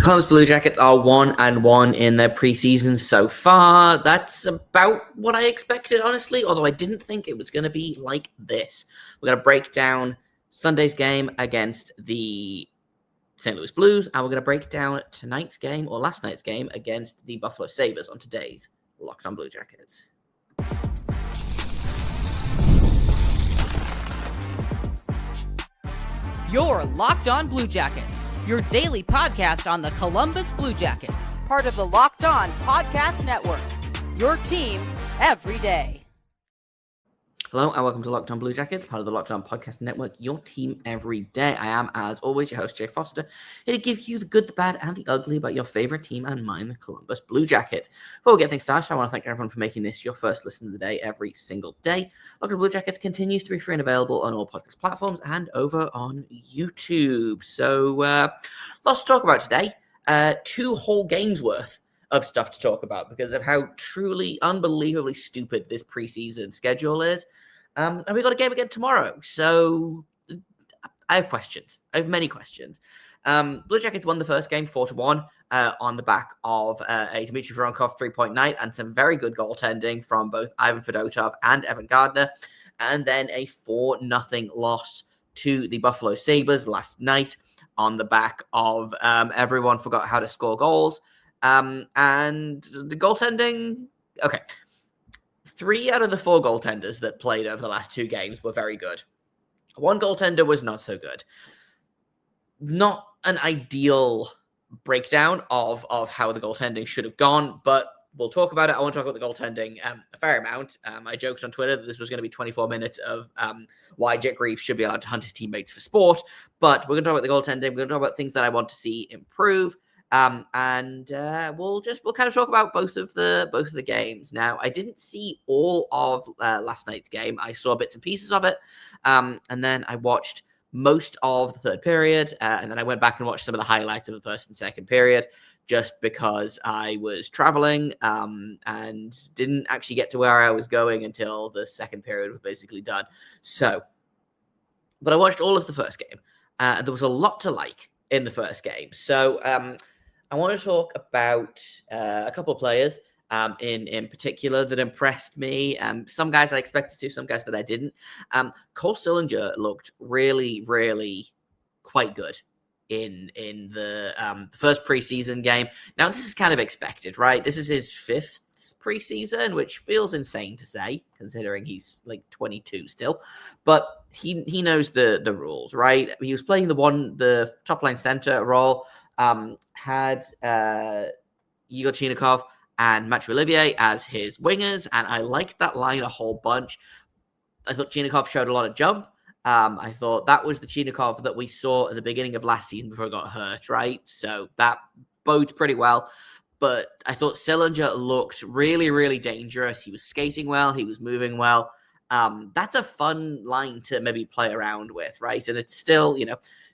Columbus Blue Jackets are 1-1 in their preseason so far. That's about what I expected, honestly, although I didn't think it was going to be like this. We're going to break down Sunday's game against the St. Louis Blues, and we're going to break down tonight's game, or last night's game, against the Buffalo Sabres on today's Locked On Blue Jackets. You're Locked On Blue Jackets, your daily podcast on the Columbus Blue Jackets, part of the Locked On Podcast Network, your team every day. Hello and welcome to Locked On Blue Jackets, part of the Locked On Podcast Network, your team every day. I am, as always, your host, Jay Foster, here to give you the good, the bad, and the ugly about your favorite team and mine, the Columbus Blue Jackets. Before we get things started, I want to thank everyone for making this your first listen of the day every single day. Locked On Blue Jackets continues to be free and available on all podcast platforms and over on YouTube. So, lots to talk about today. 2 whole games worth of stuff to talk about because of how truly, unbelievably stupid this preseason schedule is. And we got a game again tomorrow. So I have questions. I have many questions. Blue Jackets won the first game 4-1 on the back of a Dmitry Voronkov 3-point night and some very good goaltending from both Ivan Fedotov and Evan Gardner. And then a 4-0 loss to the Buffalo Sabres last night on the back of everyone forgot how to score goals. And the goaltending, okay. 3 out of the 4 goaltenders that played over the last 2 games were very good. 1 goaltender was not so good. Not an ideal breakdown of how the goaltending should have gone, but we'll talk about it. I want to talk about the goaltending a fair amount. I joked on Twitter that this was going to be 24 minutes of why Jake Reeves should be allowed to hunt his teammates for sport, but we're going to talk about the goaltending. We're going to talk about things that I want to see improve. We'll kind of talk about both of the games. Now, I didn't see all of last night's game. I saw bits and pieces of it, and then I watched most of the third period, and then I went back and watched some of the highlights of the first and second period, just because I was traveling and didn't actually get to where I was going until the second period was basically done. But I watched all of the first game. There was a lot to like in the first game. So I want to talk about a couple of players in particular that impressed me. Some guys I expected to, some guys that I didn't. Cole Sillinger looked really, really quite good in the first preseason game. Now, this is kind of expected, right? This is his 5th preseason, which feels insane to say, considering he's like 22 still. But he knows the rules, right? He was playing the top line center role. Had Igor Chinakhov and Matthew Olivier as his wingers, and I liked that line a whole bunch. I thought Chinakhov showed a lot of jump. I thought that was the Chinakhov that we saw at the beginning of last season before he got hurt, right? So that boded pretty well. But I thought Sillinger looked really, really dangerous. He was skating well. He was moving well. That's a fun line to maybe play around with, right? And it's still,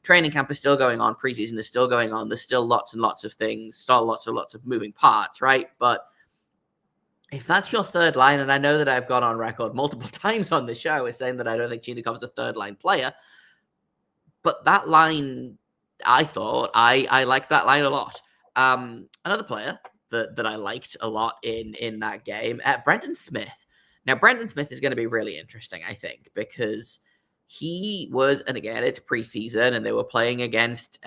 training camp is still going on. Preseason is still going on. There's still lots and lots of things, still lots of moving parts, right? But if that's your third line, and I know that I've gone on record multiple times on the show as saying that I don't think Chinakov's a third line player, but that line, I thought, I liked that line a lot. Another player that I liked a lot in that game, Brendan Smith. Now, Brendan Smith is going to be really interesting, I think, because he was, and again, it's preseason, and they were playing against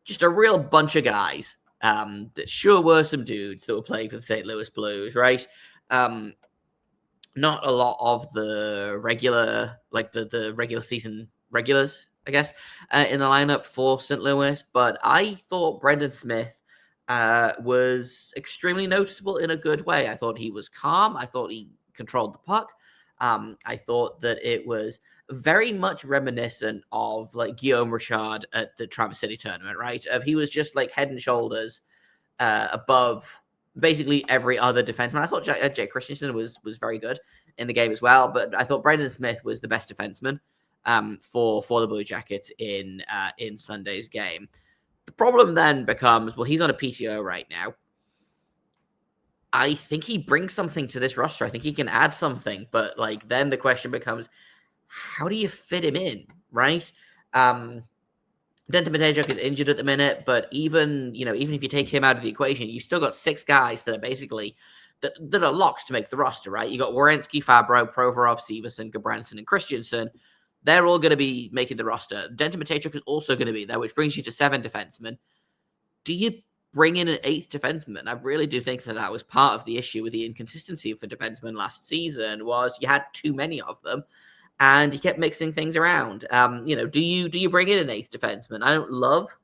just a real bunch of guys that sure were some dudes that were playing for the St. Louis Blues, right? Not a lot of the regular, like the regular season regulars, I guess, in the lineup for St. Louis, but I thought Brendan Smith was extremely noticeable in a good way. I thought he was calm. I thought he controlled the puck. I thought that it was very much reminiscent of like Guillaume Richard at the Traverse City tournament, right? He was just like head and shoulders above basically every other defenseman. I thought Jake Christensen was very good in the game as well, but I thought Brendan Smith was the best defenseman for the Blue Jackets in Sunday's game. The problem then becomes, well, he's on a PTO right now. I think he brings something to this roster. I think he can add something, but like then the question becomes, how do you fit him in, right? Denton Matejchuk is injured at the minute, but even if you take him out of the equation, you've still got 6 guys that are basically that are locks to make the roster, right? You got Werenski, Fabro, Provorov, Severson, Gabranson, and Christensen. They're all going to be making the roster. Denton Matejchuk is also going to be there, which brings you to 7 defensemen. Do you bring in an 8th defenseman? I really do think that was part of the issue with the inconsistency for defensemen last season, was you had too many of them. And he kept mixing things around. Do you bring in an 8th defenseman? I don't love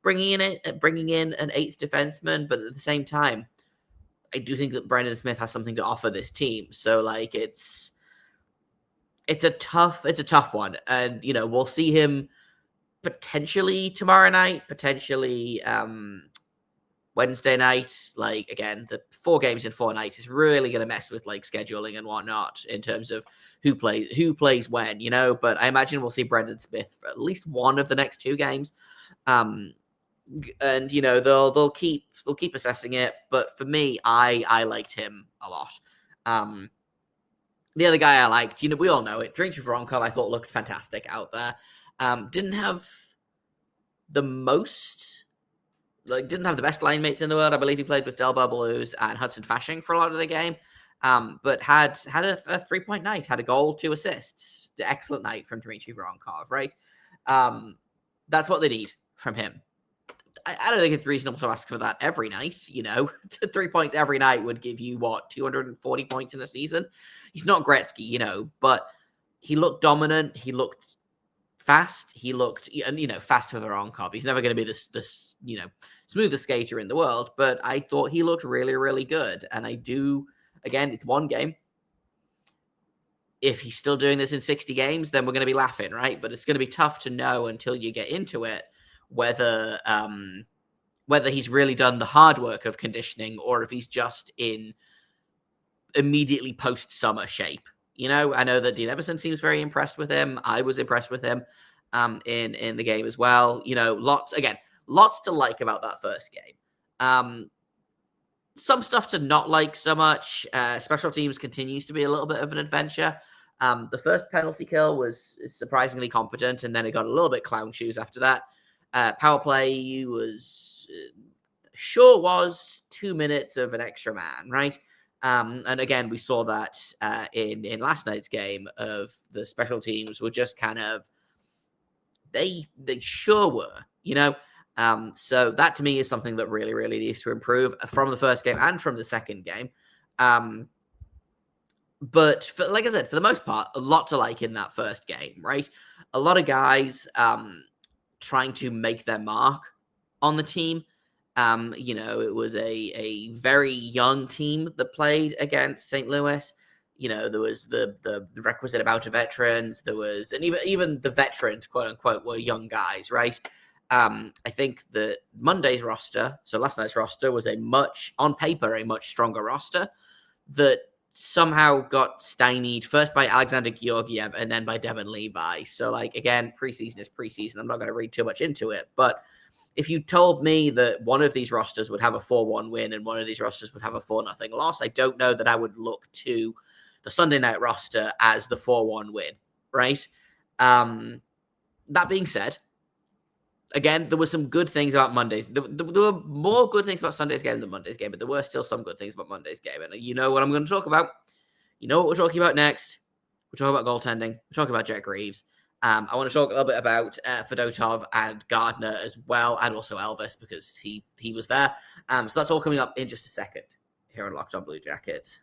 bringing in an 8th defenseman, but at the same time, I do think that Brendan Smith has something to offer this team. So like it's a tough one, and we'll see him potentially tomorrow night, potentially Wednesday night. Like, again, the 4 games in 4 nights is really going to mess with like scheduling and whatnot in terms of who plays when, but I imagine we'll see Brendan Smith for at least one of the next 2 games. And they'll keep assessing it, but for me, I liked him a lot. The other guy I liked, we all know it, Dmitry Voronkov, I thought looked fantastic out there. Didn't have the best line mates in the world. I believe he played with Delbar Blues and Hudson Fasching for a lot of the game. But had a 3-point night, had a goal, 2 assists. Excellent night from Dmitry Voronkov, right? That's what they need from him. I don't think it's reasonable to ask for that every night. 3 points every night would give you 240 points in the season. He's not Gretzky, but he looked dominant. He looked fast. He looked, fast for Voronkov. He's never going to be this smoothest skater in the world, but I thought he looked really, really good. And I do, again, it's 1 game. If he's still doing this in 60 games, then we're going to be laughing, right? But it's going to be tough to know until you get into it whether he's really done the hard work of conditioning or if he's just in immediately post-summer shape. I know that Dean Everson seems very impressed with him. I was impressed with him in the game as well. Lots to like about that first game. Some stuff to not like so much. Special teams continues to be a little bit of an adventure. The first penalty kill was surprisingly competent, and then it got a little bit clown shoes after that. Power play was 2 minutes of an extra man, right? And again, we saw that in last night's game of the special teams were just kind of, they sure were, so that to me is something that really, really needs to improve from the first game and from the second game. But like I said, for the most part, a lot to like in that first game, right? A lot of guys trying to make their mark on the team. It was a very young team that played against St. Louis. There was the requisite amount of veterans. There was, and even the veterans, quote unquote, were young guys, right? I think that Monday's roster, so last night's roster, was on paper, a much stronger roster that somehow got stymied first by Alexander Georgiev and then by Devin Levi. So, like, again, preseason is preseason. I'm not going to read too much into it, but if you told me that one of these rosters would have a 4-1 win and one of these rosters would have a 4-0 loss, I don't know that I would look to the Sunday night roster as the 4-1 win, right? That being said, again, there were some good things about Monday's. There were more good things about Sunday's game than Monday's game, but there were still some good things about Monday's game. And you know what I'm going to talk about. You know what we're talking about next. We're talking about goaltending. We're talking about Jack Reeves. I want to talk a little bit about Fedotov and Gardner as well, and also Elvis, because he was there. So that's all coming up in just a second here on Locked On Blue Jackets.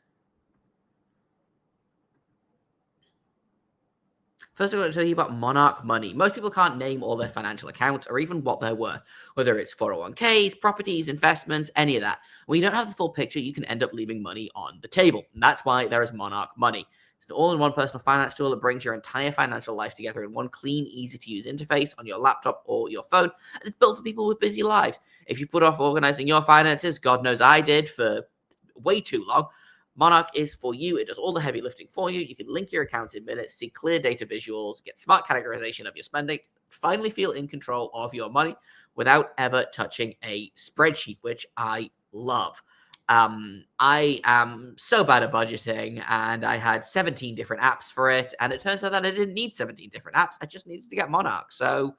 First, I'm going to tell you about Monarch Money. Most people can't name all their financial accounts or even what they're worth, whether it's 401ks, properties, investments, any of that. When you don't have the full picture, you can end up leaving money on the table. And that's why there is Monarch Money. It's an all-in-one personal finance tool that brings your entire financial life together in one clean, easy-to-use interface on your laptop or your phone. And it's built for people with busy lives. If you put off organizing your finances, God knows I did for way too long, Monarch is for you. It does all the heavy lifting for you. You can link your accounts in minutes, see clear data visuals, get smart categorization of your spending, finally feel in control of your money without ever touching a spreadsheet, which I love. I am so bad at budgeting, and I had 17 different apps for it, and it turns out that I didn't need 17 different apps. I just needed to get Monarch. So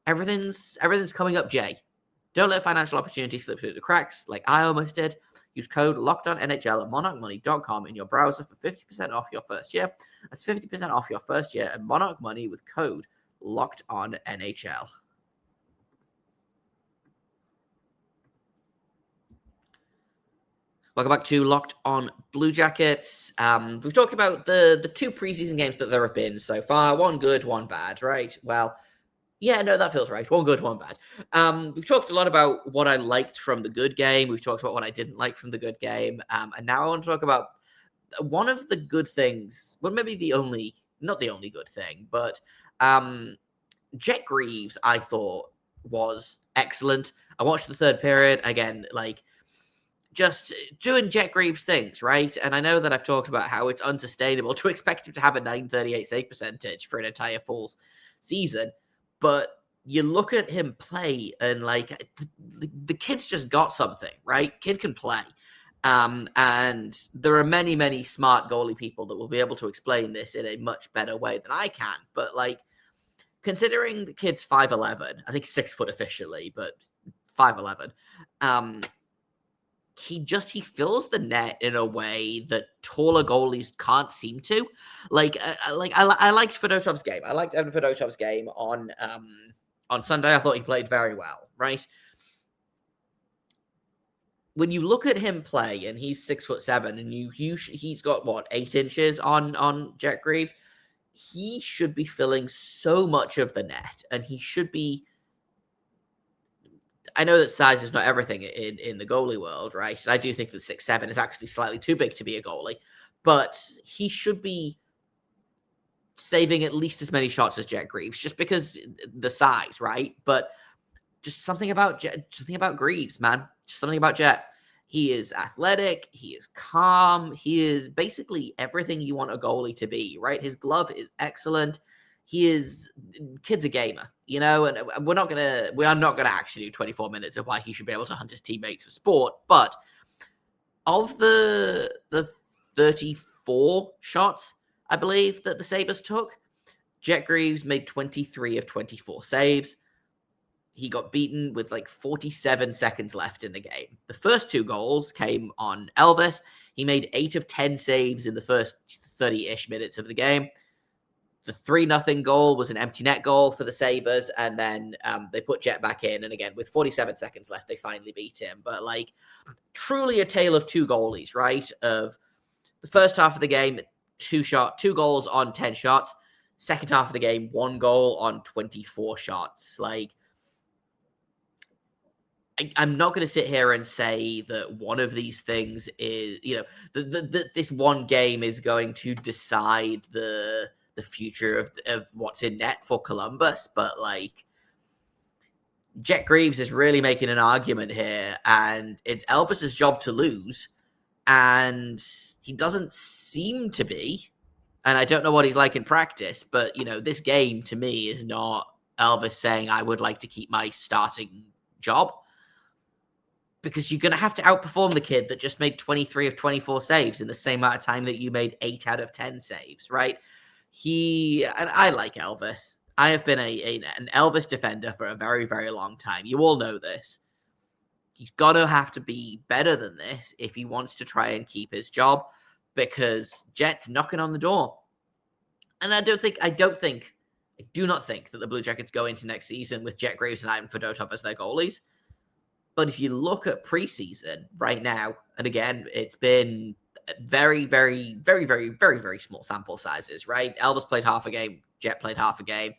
everything's coming up, Jay. Don't let financial opportunity slip through the cracks like I almost did. Use code LOCKEDONNHL at monarchmoney.com in your browser for 50% off your first year. That's 50% off your first year at Monarch Money with code LOCKEDONNHL. Welcome back to Locked On Blue Jackets. We've talked about the two preseason games that there have been so far. One good, one bad, right? Well, yeah, no, that feels right. One good, one bad. We've talked a lot about what I liked from the good game. We've talked about what I didn't like from the good game. And now I want to talk about one of the good things. Well, maybe not the only good thing, but Jet Greaves, I thought, was excellent. I watched the third period. Again, just doing Jet Greaves things, right? And I know that I've talked about how it's unsustainable to expect him to have a .938 save percentage for an entire full season. But you look at him play and the kid's just got something, right? Kid can play. And there are many, many smart goalie people that will be able to explain this in a much better way than I can. But considering the kid's 5'11", I think 6 foot officially, but 5'11", he fills the net in a way that taller goalies can't seem to. I liked Fedotov's game. I liked Evan Fedotov's game on Sunday. I thought he played very well, right? When you look at him play, and he's 6'7", and he's got 8 inches on Jet Greaves, he should be filling so much of the net, and he should be. I know that size is not everything in the goalie world, right? And I do think that 6'7" is actually slightly too big to be a goalie, but he should be saving at least as many shots as Jet Greaves, just because the size, right? But just something about Greaves, man. Just something about Jet. He is athletic. He is calm. He is basically everything you want a goalie to be, right? His glove is excellent. Kid's a gamer, and we are not gonna actually do 24 minutes of why he should be able to hunt his teammates for sport. But of the 34 shots, I believe, that the Sabres took, Jet Greaves made 23 of 24 saves. He got beaten with 47 seconds left in the game. The first 2 goals came on Elvis. He made 8 of 10 saves in the first 30-ish minutes of the game. The 3-0 goal was an empty net goal for the Sabres, and then they put Jet back in, and again, with 47 seconds left, they finally beat him. But, truly a tale of 2 goalies, right? Of the first half of the game, 2 goals on 10 shots. Second half of the game, 1 goal on 24 shots. I'm not going to sit here and say that one of these things is, this one game is going to decide the future of what's in net for Columbus, but Jet Greaves is really making an argument here, and it's Elvis's job to lose, and he doesn't seem to be, and I don't know what he's like in practice, but this game to me is not Elvis saying I would like to keep my starting job, because you're going to have to outperform the kid that just made 23 of 24 saves in the same amount of time that you made 8 out of 10 saves, right? And I like Elvis. I have been an Elvis defender for a very, very long time. You all know this. He's got to have to be better than this if he wants to try and keep his job, because Jet's knocking on the door. And I do not think that the Blue Jackets go into next season with Jet Greaves and Ivan Fedotov as their goalies. But if you look at preseason right now, and again, it's been very, very, very, very, very, very small sample sizes, right? Elvis played half a game. Jet played half a game.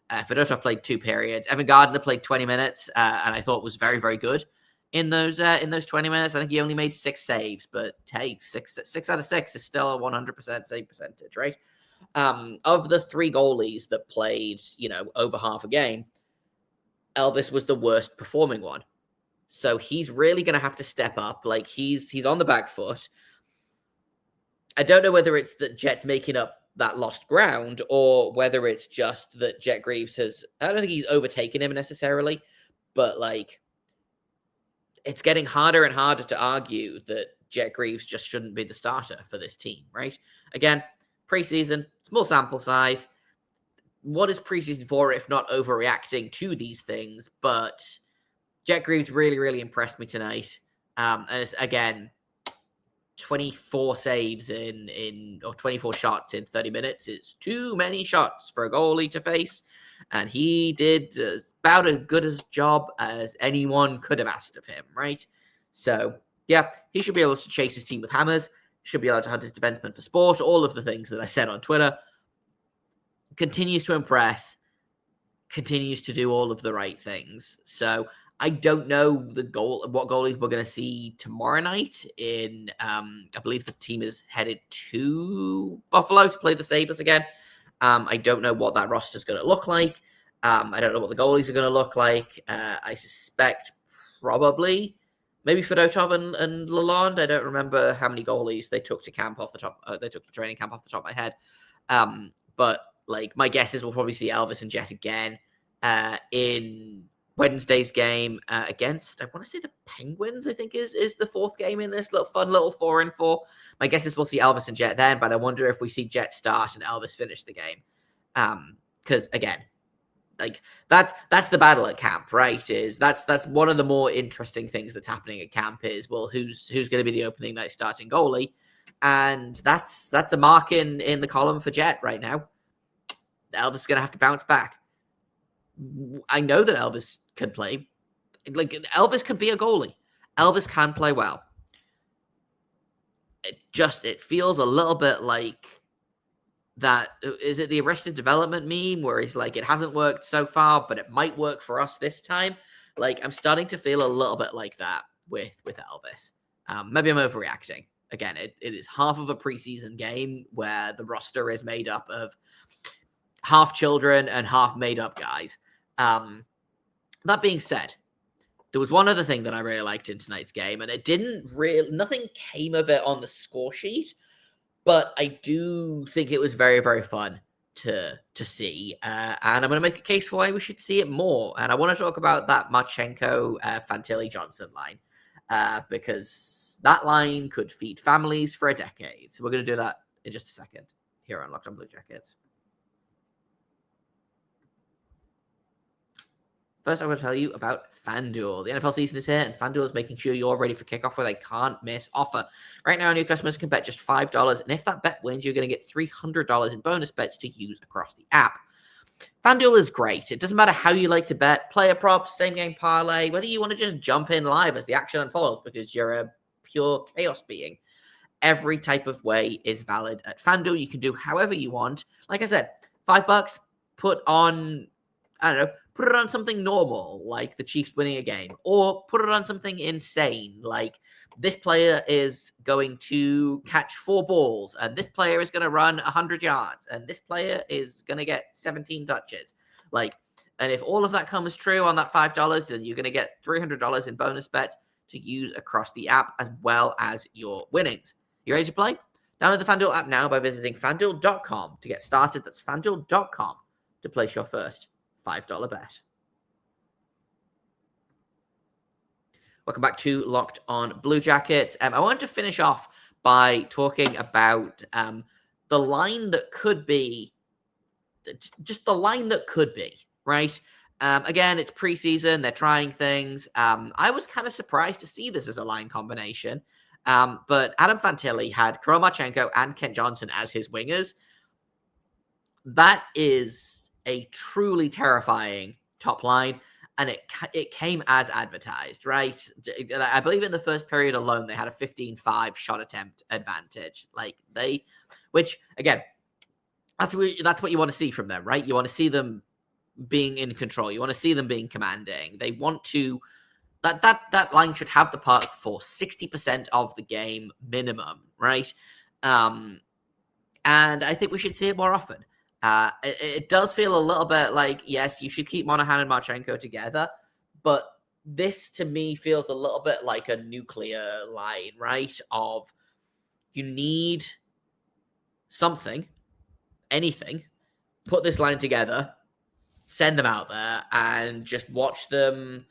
Fedotov played 2 periods. Evan Gardner played 20 minutes, and I thought was very, very good in those 20 minutes. I think he only made 6 saves, but hey, 6 out of 6 is still a 100% save percentage, right? Of the 3 goalies that played, over half a game, Elvis was the worst performing one. So he's really going to have to step up. He's on the back foot. I don't know whether it's that Jet's making up that lost ground or whether it's just that Jet Greaves I don't think he's overtaken him necessarily, but it's getting harder and harder to argue that Jet Greaves just shouldn't be the starter for this team, right? Again, preseason, small sample size. what is preseason for if not overreacting to these things? But Jet Greaves really, really impressed me tonight. And it's, again, 24 saves or 24 shots in 30 minutes. It's too many shots for a goalie to face. And he did about as good a job as anyone could have asked of him, right? So, yeah, he should be able to chase his team with hammers, should be able to hunt his defenseman for sport, all of the things that I said on Twitter. Continues to impress, continues to do all of the right things. So I don't know what goalies we're going to see tomorrow night. I believe the team is headed to Buffalo to play the Sabres again. I don't know what that roster is going to look like. I don't know what the goalies are going to look like. I suspect probably maybe Fedotov and Lalonde. I don't remember how many goalies they took to camp off the top. They took to training camp off the top of my head. But like my guess is we'll probably see Elvis and Jet again in Wednesday's game against, I want to say, the Penguins. I think is the fourth game in this fun little 4-4. My guess is we'll see Elvis and Jet then, but I wonder if we see Jet start and Elvis finish the game. Because again, like that's the battle at camp, right? That's one of the more interesting things that's happening at camp is, well, who's going to be the opening night starting goalie, and that's a mark in the column for Jet right now. Elvis is going to have to bounce back. I know that Elvis can play. Like, Elvis can be a goalie. Elvis can play well. It feels a little bit like that. Is it the Arrested Development meme where he's like, it hasn't worked so far, but it might work for us this time? Like, I'm starting to feel a little bit like that with Elvis. Maybe I'm overreacting. Again, it is half of a preseason game where the roster is made up of half children and half made up guys. That being said, there was one other thing that I really liked in tonight's game, and nothing came of it on the score sheet, but I do think it was very, very fun to see. And I'm going to make a case for why we should see it more. And I want to talk about that Marchenko, Fantilli, Johnson line, because that line could feed families for a decade. So we're going to do that in just a second here on Locked On Blue Jackets. First, I'm going to tell you about FanDuel. The NFL season is here, and FanDuel is making sure you're ready for kickoff with a can't-miss offer. Right now, new customers can bet just $5, and if that bet wins, you're going to get $300 in bonus bets to use across the app. FanDuel is great. It doesn't matter how you like to bet, player props, same-game parlay, whether you want to just jump in live as the action unfolds because you're a pure chaos being. Every type of way is valid at FanDuel. You can do however you want. Like I said, $5, put it on something normal, like the Chiefs winning a game, or put it on something insane, like this player is going to catch 4 balls, and this player is going to run 100 yards, and this player is going to get 17 touches. And if all of that comes true on that $5, then you're going to get $300 in bonus bets to use across the app, as well as your winnings. You ready to play? Download the FanDuel app now by visiting FanDuel.com to get started. That's FanDuel.com to place your first $5 bet. Welcome back to Locked On Blue Jackets. I wanted to finish off by talking about the line that could be, just the line that could be, right? Again, it's preseason. They're trying things. I was kind of surprised to see this as a line combination. But Adam Fantilli had Kirill Marchenko and Kent Johnson as his wingers. That is a truly terrifying top line, and it came as advertised, right? I believe in the first period alone, they had a 15-5 shot attempt advantage. Which again, that's what you want to see from them, right? You want to see them being in control. You want to see them being commanding. They want to, that line should have the puck for 60% of the game minimum, right? And I think we should see it more often. It does feel a little bit like, yes, you should keep Monahan and Marchenko together, but this to me feels a little bit like a nuclear line, right? Of you need something, anything, put this line together, send them out there, and just watch them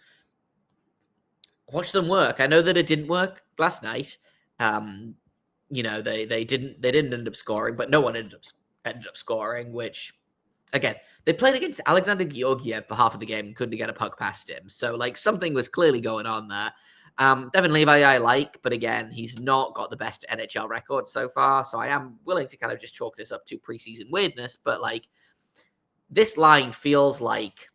work. I know that it didn't work last night. They didn't end up scoring, but no one ended up scoring, which again, they played against Alexander Georgiev for half of the game and couldn't get a puck past him. So, like, something was clearly going on there. Devin Levi I like, but again, he's not got the best NHL record so far. So I am willing to kind of just chalk this up to preseason weirdness. But, like, this line feels like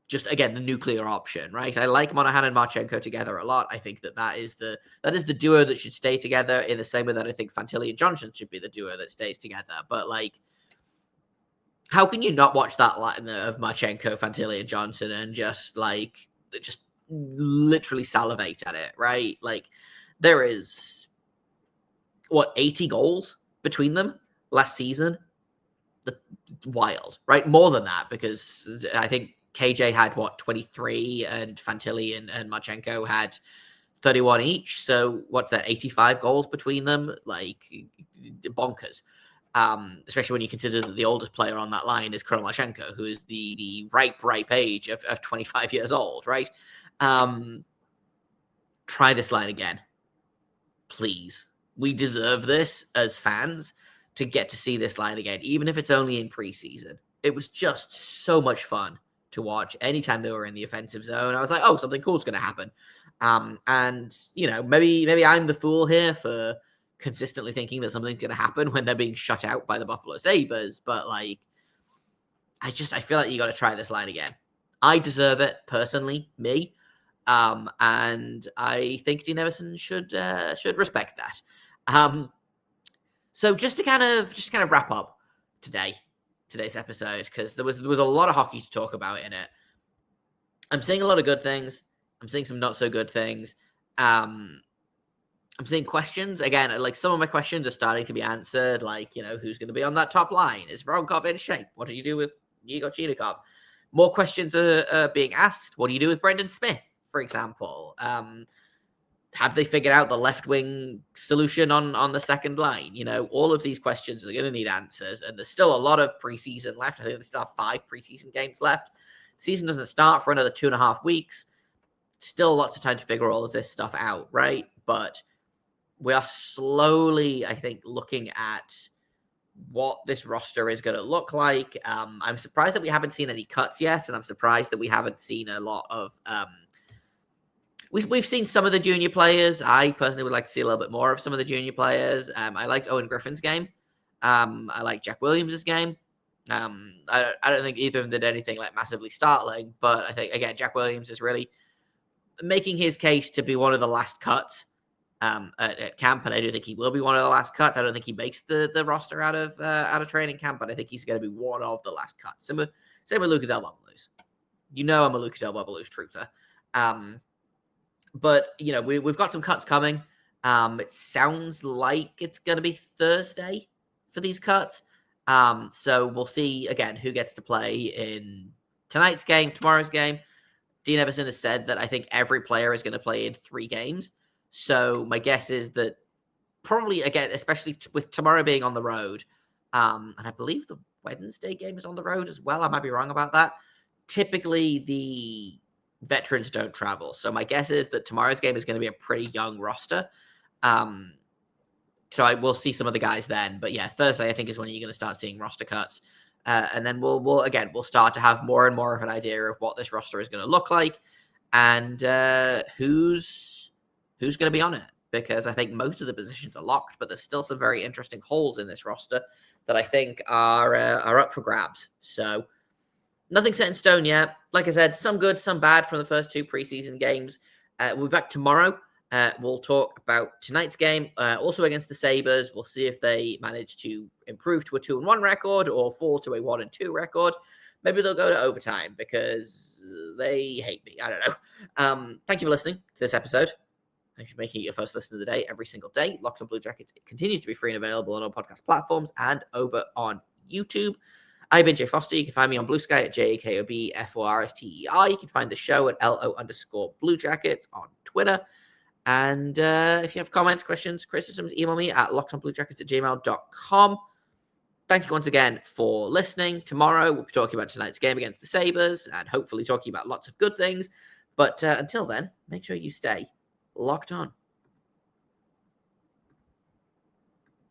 just, again, the nuclear option, right? I like Monahan and Marchenko together a lot. I think that is the duo that should stay together in the same way that I think Fantilli and Johnson should be the duo that stays together. But, like, how can you not watch that line of Marchenko, Fantilli, and Johnson and just literally salivate at it, right? Like, there is, 80 goals between them last season? Wild, right? More than that, because I think KJ had, 23, and Fantilli and Marchenko had 31 each. So what's that, 85 goals between them? Like, bonkers. Especially when you consider that the oldest player on that line is Kromachenko, who is the ripe age of 25 years old, right? Try this line again. Please. We deserve this as fans to get to see this line again, even if it's only in preseason. It was just so much fun to watch anytime they were in the offensive zone. I was like, oh, something cool's going to happen. And, maybe I'm the fool here for consistently thinking that something's going to happen when they're being shut out by the Buffalo Sabres. But, like, I feel like you got to try this line again. I deserve it, personally, me. And I think Dean Evason should respect that. So just to kind of wrap up today's episode, because there was a lot of hockey to talk about in it. I'm seeing a lot of good things. I'm seeing some not so good things. I'm seeing questions. Again, like, some of my questions are starting to be answered, like, who's going to be on that top line? Is Voronkov in shape? What do you do with Igor Chinikov? More questions are being asked. What do you do with Brendan Smith, for example? Have they figured out the left-wing solution on the second line? All of these questions are going to need answers, and there's still a lot of preseason left. I think they still have 5 preseason games left. The season doesn't start for another 2.5 weeks. Still lots of time to figure all of this stuff out, right? But we are slowly, I think, looking at what this roster is going to look like. I'm surprised that we haven't seen any cuts yet, and I'm surprised that we haven't seen a lot of... We've seen some of the junior players. I personally would like to see a little bit more of some of the junior players. I liked Owen Griffin's game. I like Jack Williams' game. I don't think either of them did anything like massively startling, but I think, again, Jack Williams is really making his case to be one of the last cuts at camp, and I do think he will be one of the last cuts. I don't think he makes the roster out of training camp, but I think he's going to be one of the last cuts. Same with Luka Del Babalus. I'm a Luka Del Babalus truther. But, we've got some cuts coming. It sounds like it's going to be Thursday for these cuts. So we'll see, again, who gets to play in tonight's game, tomorrow's game. Dean Evason has said that I think every player is going to play in 3 games. So my guess is that probably, again, especially with tomorrow being on the road, and I believe the Wednesday game is on the road as well. I might be wrong about that. Typically, the veterans don't travel. So my guess is that tomorrow's game is going to be a pretty young roster. So I will see some of the guys then. But yeah, Thursday, I think, is when you're going to start seeing roster cuts. And then we'll start to have more and more of an idea of what this roster is going to look like and who's going to be on it. Because I think most of the positions are locked, but there's still some very interesting holes in this roster that I think are up for grabs. So nothing set in stone yet. Like I said, some good, some bad from the first 2 preseason games. We'll be back tomorrow. We'll talk about tonight's game, also against the Sabres. We'll see if they manage to improve to a 2-1 record or fall to a 1-2 record. Maybe they'll go to overtime because they hate me. I don't know. Thank you for listening to this episode. Thank you for making it your first listen of the day every single day. Locked on Blue Jackets, it continues to be free and available on all podcast platforms and over on YouTube. I've been Jay Foster. You can find me on Blue Sky at JAKOBFORSTER. You can find the show at LO_Blue Jackets on Twitter. And if you have comments, questions, criticisms, email me at lockedonbluejackets@gmail.com. Thanks once again for listening. Tomorrow, we'll be talking about tonight's game against the Sabres and hopefully talking about lots of good things. But until then, make sure you stay locked on.